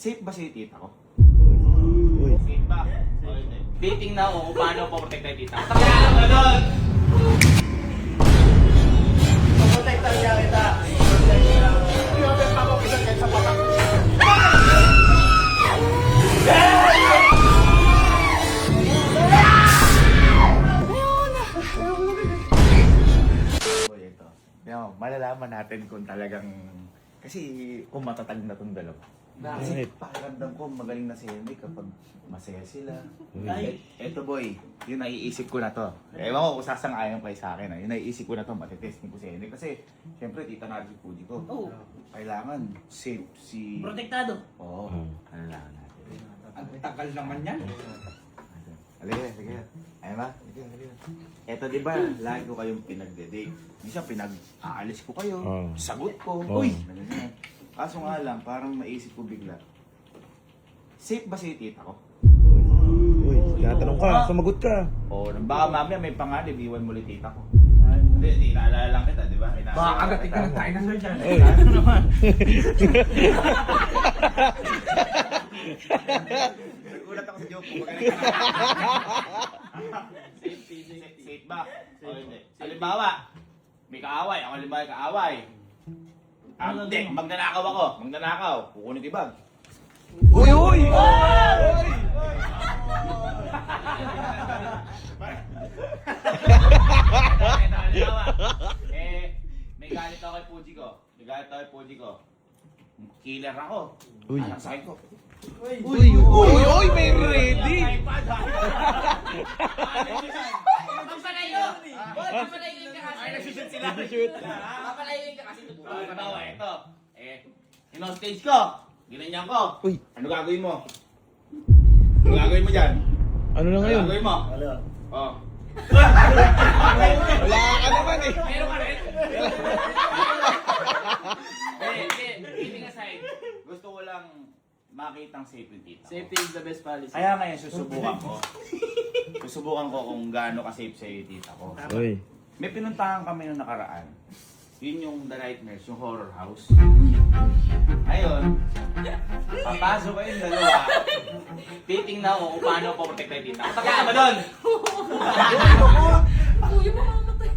Safe ba si tita ko? Uy. Safe ba? O hindi? Titingnan ko kung paano po-protect tayo tita. Kaya ka doon! Protect niya kita. Protect niya. Protect ako kita kahit sa patak. Boy, ito. Malalaman natin kung talagang... Kasi kung matatag na itong dalawa. Kasi Bakit? pakiramdam ko magaling na si Henry kapag masaya sila. Uy. Eto boy, yung naiisip ko na to. Ewan ko kung sasang-ayon kayo sa akin. Yung naiisip ko na to, matitesting ko si Henry. Kasi, syempre, tita na si Fuji ko. Oo. Kailangan safe si... Protektado. Oo, kailangan natin. Ang tagal naman yan. Halika, halika. Ayun ba? Halika, halika. Eto diba, lagi ko kayong pinagde-date. Minsan pinag-aalis ko kayo, Oo. sagot ko. Oo. Uy! Ganyan. Kaso nga lang, parang maisip ko bigla. Safe ba si tita ko? Uy, tinatanong ka, sumagot ka. O, baka mamaya may panganib, iwan mo ulit tita ko. Hindi, inaalala lang kita, di ba? Baka agatin ka ng dinosaur dyan. Uy. Ano naman? Nagulat ako sa joke ko. Magaling ka na. Safe ba? O hindi? Halimbawa, may kaaway. Ako halimbawa may kaaway. Hindi, magnanakaw ako. Magnanakaw. Kukunin ko yung bag. Uy, uy! Halimbawa, may galit ako kay Fuji ko. May galit ako kay Fuji ko. Killer ako. Uy. Anong sakit ko? Uy, uy, uy, may ready! Papalayo! Papalayo ka kasi. Ay, nagsushoot sila. Papalayo ka kasi. Katawa, ito. In-stage ko. Ginanyan ko. Uy. Ano gagawin mo? Ano gagawin mo dyan? Ano na Ano ngayon? gagawin mo? Ano? Oh. Wala ka naman eh. Meron ka rin? Kidding aside, gusto ko lang makitang safe yung tita ko. Safety is the best policy. Kaya ngayon susubukan ko. Susubukan ko kung gaano ka-safe sa'yo yung tita ko. Uy. May pinuntahan kami nung nakaraan. Yun yung The Nightmares, yung horror house. Ayun, papasok kayong dalawa. Titingnan ko kung paano po-protect tayo tita. Kaya ka ba doon? Kuya, mamamatay.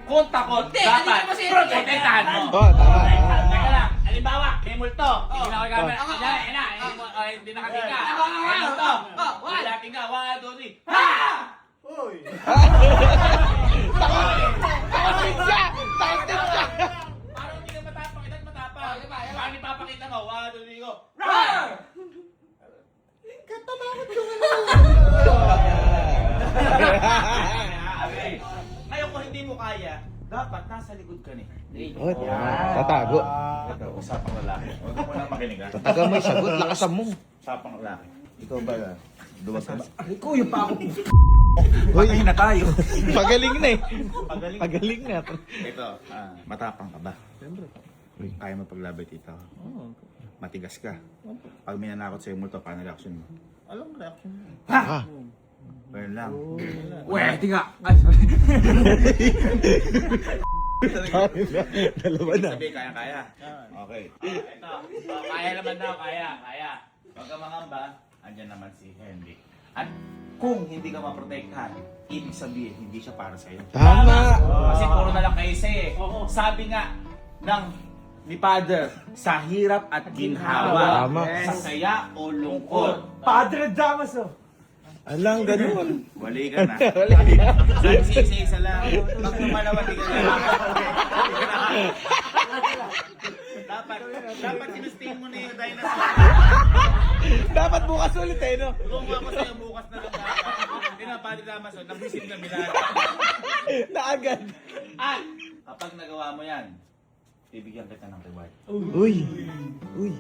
Kung takot, dapat protektahan mo. Oh, tama. Teka lang, halimbawa, may multo. Tingnan ko yung camera. Yan na, hindi nakatingka. May multo. Wala tingka, 1, 2, 3. Ha! Uy! Takot siya! Takot siya! Parang hindi ka matapang, ilan matapang. Paano ipapakita mo? 1, 2, 3, go. Roar! Okay. Ngayon kung hindi mo kaya, dapat nasa likod ka ni. Oh, tatago. Ito, usapang lalaki. Huwag mo nang makinig ha. Tataga mo yung sagot, lakasan mo. Usapang lalaki. Ikaw ba duwag ka ba? Ay, kuya pa ako. Patayin na tayo. Pagaling na eh. Pagaling. Pagaling na. Ito, matapang ka ba? Siyempre. Kaya mo paglabay tita ko? Matigas ka. Pag may nanakot sa'yo multo, paano reaction mo? Alam mo reaction mo. Ha? Well lang. Pwede ka. Ay, sorry. Dalawa na. Sabi, kaya-kaya. Okay. Ito. Kaya naman daw, kaya. Huwag ka mangamba, andyan naman si Henry. At kung hindi ka maprotektahan, ibig sabihin, hindi siya para sa'yo. Tama! Kasi puro na lang kayo sa'yo eh. Sabi nga ng ni Father, sa hirap at ginhawa, Tama. sa saya o lungkot. Padre Damaso. Alang ganun. Wali ka na. Sabi isa lang. Pag lumalawa, di ka na. Dapat sinustain mo na yung dinosaur. Dapat bukas ulit eh, no? Kung ako sa'yo bukas na lang dapat. Hindi na, Padre Damaso, nabisin kami lahat. Naagad. At kapag nagawa mo yan, bibigyan kita ng reward. Uy. Uy.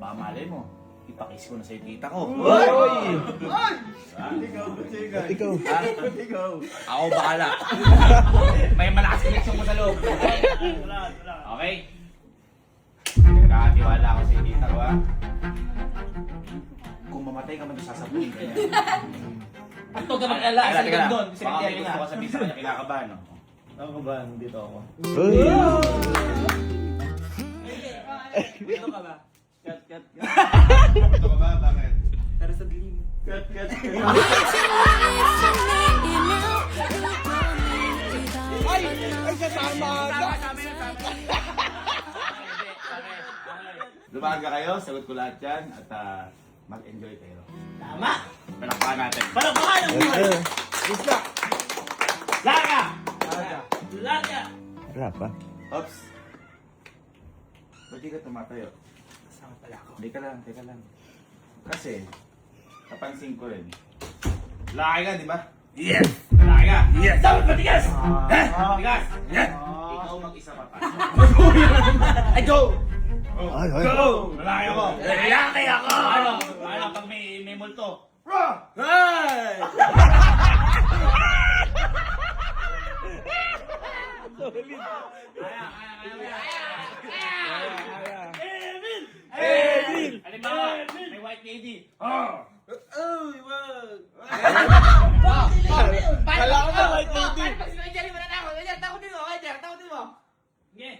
Baka malay mo, ipakis ko na sa'yo tita ko. Uy. Ikaw. Ikaw. Ako bahala. May malakas connection mo sa loob. Okay? Nakakatiwala ako sa'yo tita ko ha. Kung mamatay ka man, sasabuhin ka niya. Ito ka mag-ala sa likod doon. Baka may gusto ka sabihin sa kanya, kinakabahan. No? Ako ba? Dito ako. Uy. Dito ka ba? Cut. Ito ka ba? Bakit? Para sa dilim. Cut. Ay, sasama ka. Lumaga kayo, sagot ko lahat yan at mag-enjoy kayo. Tama! Palakpakan natin. Palakpakan ang buhay! Isla. Laga! Laga! Wala pa. Oops. Ba't di ka tumatayo? Kasama pala ako. Teka lang. Kasi, napansin ko rin. Laki ka, di ba? Yes! Laki ka! Yes! Dapat matigas! Matigas! Yes! Ikaw mag-isa pa pa. Ay, go! Ay, ay. Go! Lalaki ako! Lalaki ako! Ano pag may multo? Hey! Emil! Halimbawa, may white lady. Uy, wag! Kala ko na white lady. Sige.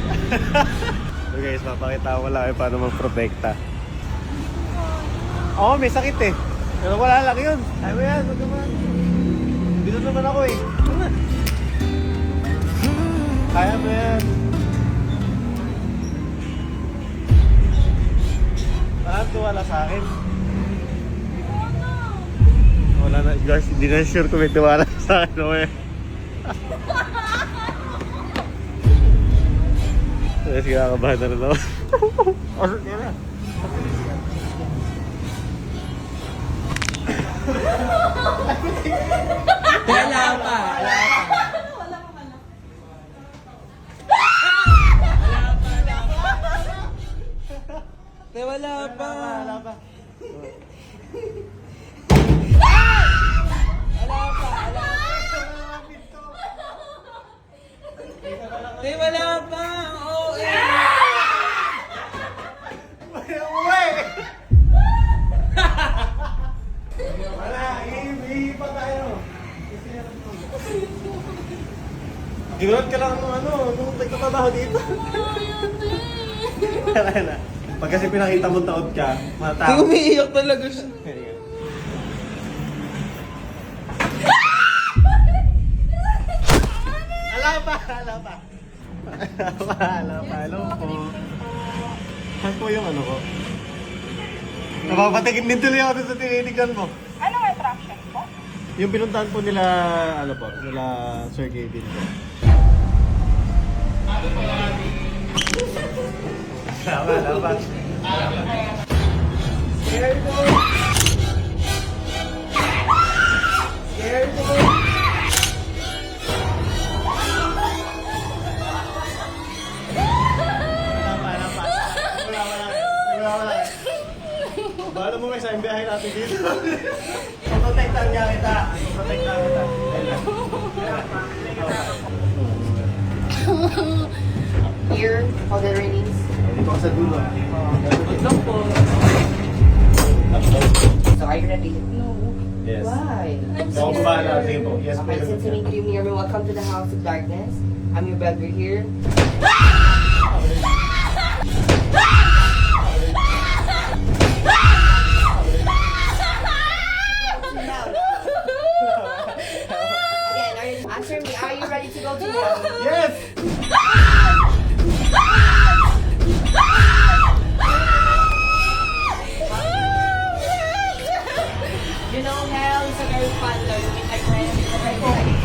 So guys, papakita ko lang paano magprotekta. Oo, may sakit eh. Pero wala lang yun. Kaya mo yan, wag naman. Dito naman ako eh. Kaya mo yan. Bakit wala sa akin? Wala na, guys, hindi na sure kung may tiwala sa akin o eh. Kasi kakabahan na rin ako. Pasok niya na. Wala pa! Wala pa! Wala pa. Wala pa! Oh, Wala, hihihi pa tayo. Ginulat ka lang nung nagtatrabaho dito. Wala na. Pag kasi pinakita mong taot ka, matakot. umiiyak talaga siya. Ala pa. Hello po. Saan po yung ano ko? Napapatingin din tuloy ako dun sa tinitigan mo. Anong attraction po? Yung pinuntahan po nila, nila Sir Gavin po. Wala. Scared po. Wala. Bahala mo may sa biyahe natin dito. Protektahan niya kita. Here, all the ratings. Dito ka sa dulo. So are you ready? Yes. Why? Ako bahala. Sige po. Yes, Okay, since you need to me, welcome to the house of darkness. I'm your brother here. Again, answer me. Are you ready to go to hell? Yes! You know, hell is a very fun place to meet my friends. It's a very fun place.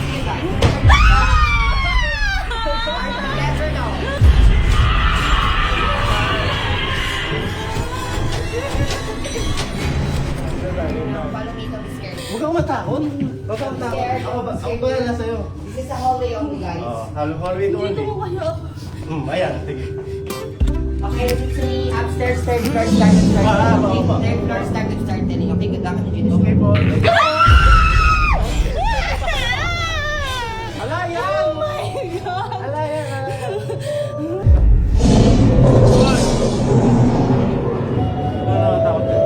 I never know. Follow me, don't be scared. Huwag kang matakot. Huwag kang matakot. Ako ba na sa'yo? This is the hallway only, guys. Hallway to only. Ayan, sige. Okay, repeat to me. Upstairs, third floor, start and start. Ah, Okay, opo. third floor, start and start telling. Okay, good luck on the Judas. Okay po. Ala yan! Oh my God! Ala yan! Takot yan.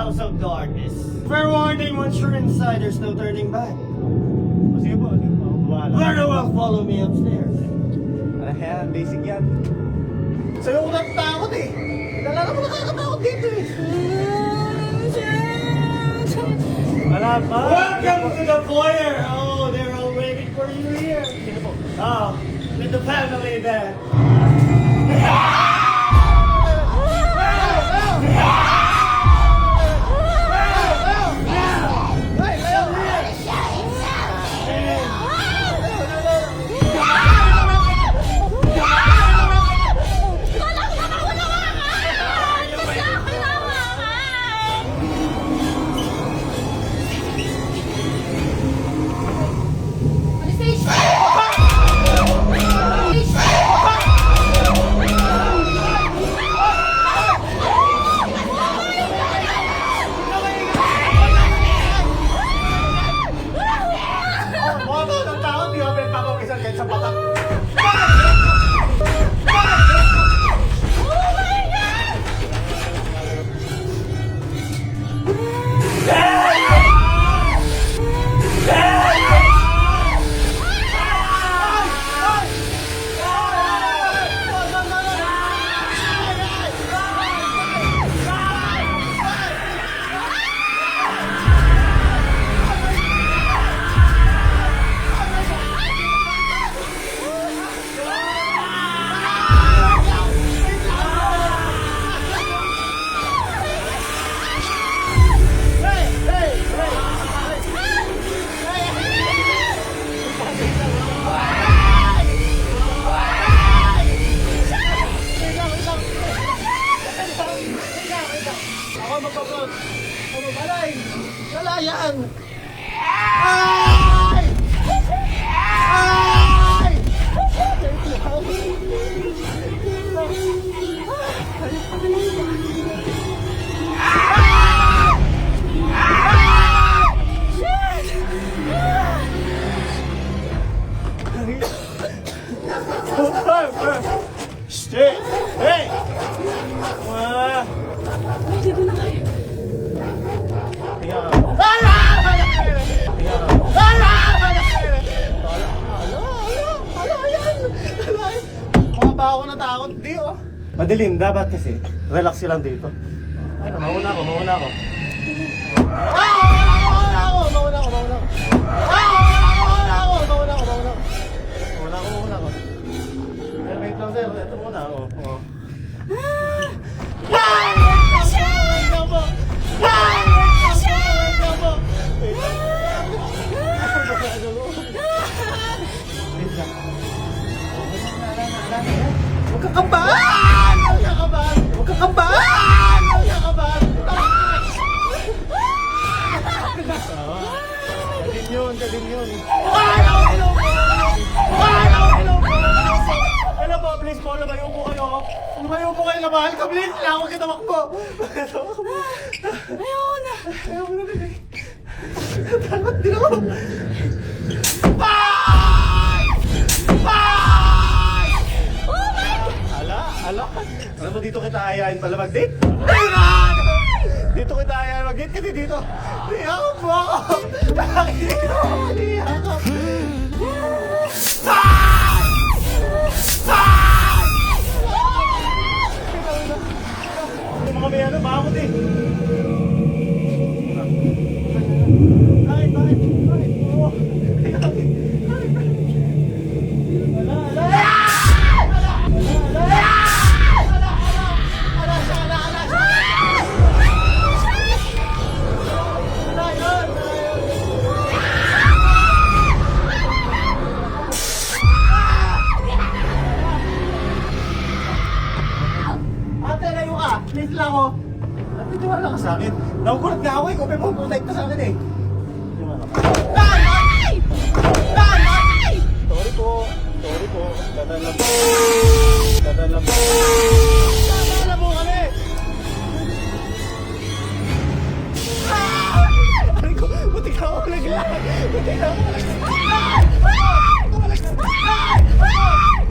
house of darkness. Fair warning, once you're inside, there's no turning back. O, sige po, bahala. Very well, follow me upstairs. Ano yan? Basic yan. Sa'yo ko natatakot eh. Nalala ko nakakatakot dito eh. Wala pa. Welcome to the foyer! Oh, they're all waiting for you here. Oh, with the family there. Kahit sa patak. Ako magpaplot. Ano balay? Wala yan. Ay! Ay! Stay! Hey! Ako natakot, di oh. Madilim, dapat kasi. Relax lang dito. Ay, mauna ako. Mauna ako. Wait lang, sir. Ito muna ako. Huwag kakabahan! Huwag kakabahan! Huwag kakabahan! Huwag kakabahan! Kadin yun. Hello po, please po, lumayo po kayo. Lumayo po kayo, labahal ka, please. Kailangan ko kita makbo. Ayaw na. Takot din ako. Ala, alam mo dito kita ayayin pala mag-date? Dito kita ayayin mag-date kasi dito. Niyakap mo ako. Bakit dito? Niyakap. Yung mga may ano, bakot eh. Bakit? Oo. Please lang ako. At titiwala ka sa akin. Nagugulat na ako eh. Kung may pupunta sa akin eh. Sorry po. Dadaan lang po. Dadaan po kami. Aray ko, buti ka ako naglag.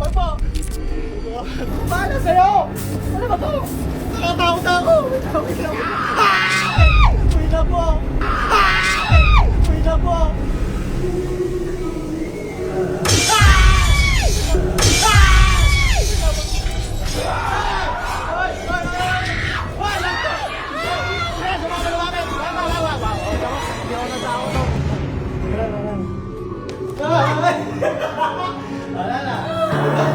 Pagpo. Paano sa'yo? Ano ba to? Nakatakot ako. Wala na.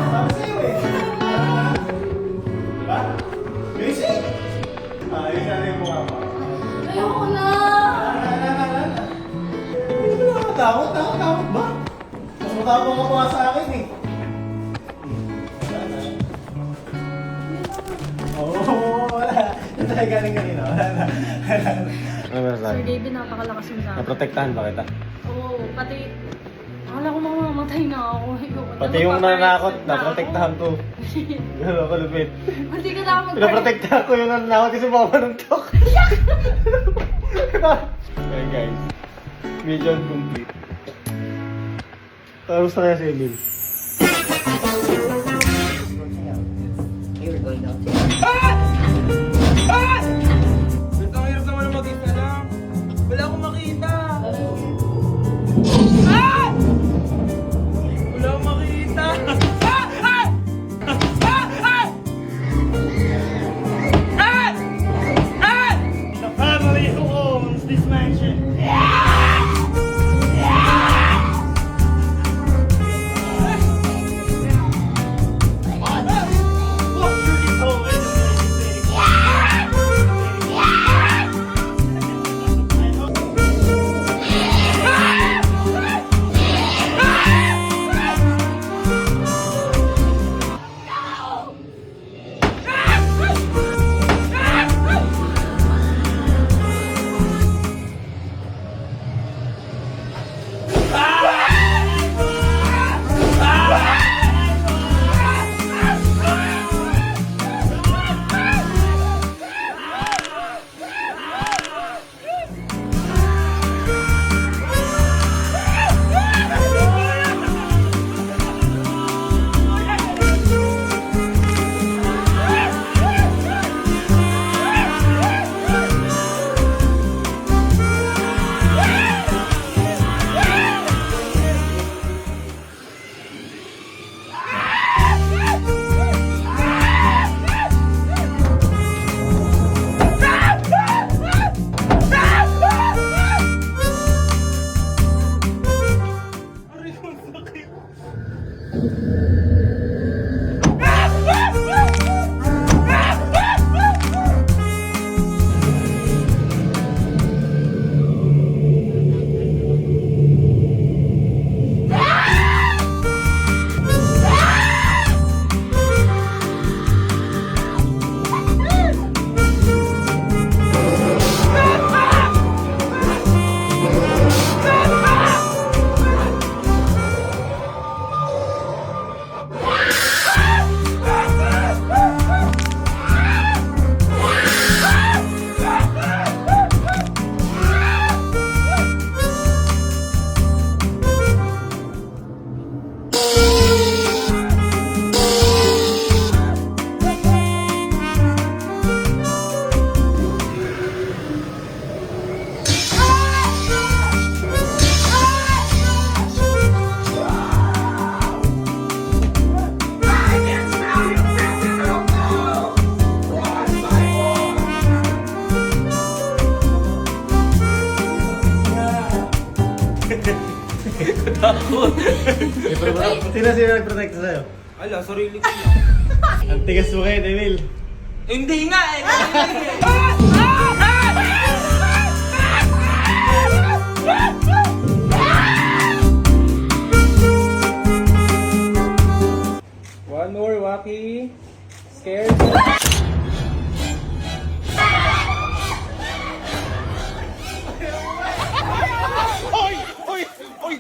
Sabi sa'yo eh. Wala na. Diba? Basic! Ayos na rin yung mukha mo. Ayoko na! Wala na. Hindi mo nakatakot. Takot ba? Mas matapang ka pa sa akin eh. Wala na. Oo, wala. Ito ay galing kanina. Wala na. Ano ba Sir David, napakalakas mo sa akin. Naprotektahan ba kita? Oo, pati... Akala ko mamamatay na ako. Ayoko na. Pati yung nanakot, Magpapareset na ako. naprotektahan ko. Gano'n ako lupit. Hindi ka na ako Naprotektahan ko yung nanakot kasi baka manuntok. Okay guys, mission complete. Tapos na kaya si Emil. You're going down. Ang hirap naman na mag-isa lang. Wala akong makita. Wala akong makita. The family who owns this mansion. Sino nag-protect sa'yo? Ala, sarili ko lang. Ang tigas mo kayo, Emil. Hindi nga eh. One more, Waki. Scared? Oy,